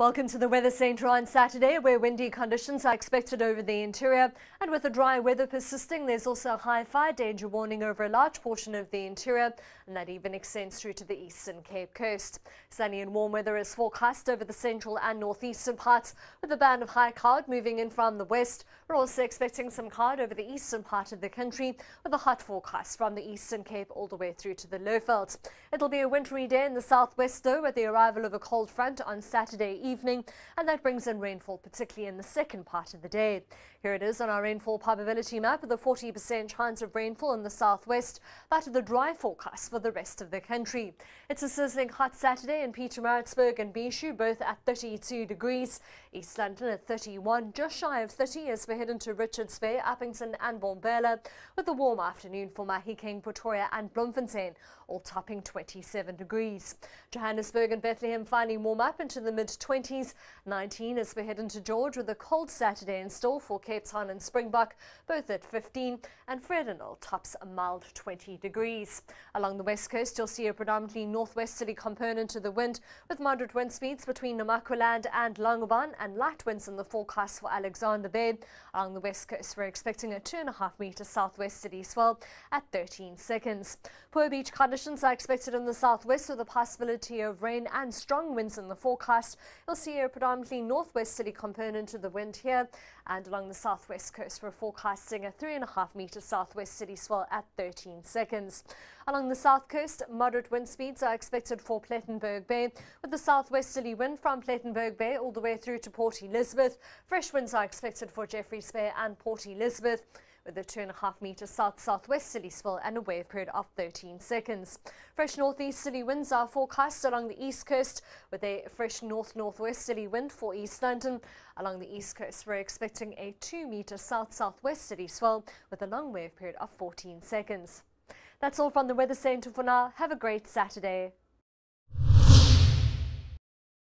Welcome to the Weather Centre on Saturday, where windy conditions are expected over the interior. And with the dry weather persisting, there's also a high fire danger warning over a large portion of the interior, and that even extends through to the eastern Cape Coast. Sunny and warm weather is forecast over the central and northeastern parts, with a band of high cloud moving in from the west. We're also expecting some cloud over the eastern part of the country, with a hot forecast from the eastern Cape all the way through to the Lowveld. It'll be a wintry day in the southwest, though, with the arrival of a cold front on Saturday evening, and that brings in rainfall, particularly in the second part of the day. Here it is on our rainfall probability map, with a 40% chance of rainfall in the southwest, that of the dry forecast for the rest of the country. It's a sizzling hot Saturday in Pietermaritzburg and Bishu, both at 32 degrees. East London at 31, just shy of 30 as we head into Richards Bay, Uppington and Bombela, with a warm afternoon for Mahikeng, Pretoria and Bloemfontein, all topping 27 degrees. Johannesburg and Bethlehem finally warm up into the mid-20s, 19 as we head into George, with a cold Saturday in store for Cape Town and Springbok, both at 15, and Fredenal tops a mild 20 degrees. Along the west coast, you'll see a predominantly northwesterly component to the wind, with moderate wind speeds between Namaqualand and Longabon, and light winds in the forecast for Alexander Bay. Along the west coast, we're expecting a 2.5 metre southwesterly swell at 13 seconds. Poor beach conditions are expected in the southwest, with a possibility of rain and strong winds in the forecast. You'll see a predominantly northwesterly component to the wind here, and along the southwest coast, we're forecasting a 3.5 metre southwesterly swell at 13 seconds. Along the south coast, moderate wind speeds are expected for Plettenberg Bay, with the southwesterly wind from Plettenberg Bay all the way through to Port Elizabeth. Fresh winds are expected for Jeffreys Bay and Port Elizabeth, with a 2.5 metre south-southwesterly swell and a wave period of 13 seconds. Fresh northeasterly winds are forecast along the east coast, with a fresh north-northwesterly wind for East London. Along the east coast, we're expecting a 2 metre south-southwesterly swell with a long wave period of 14 seconds. That's all from the Weather Centre for now. Have a great Saturday.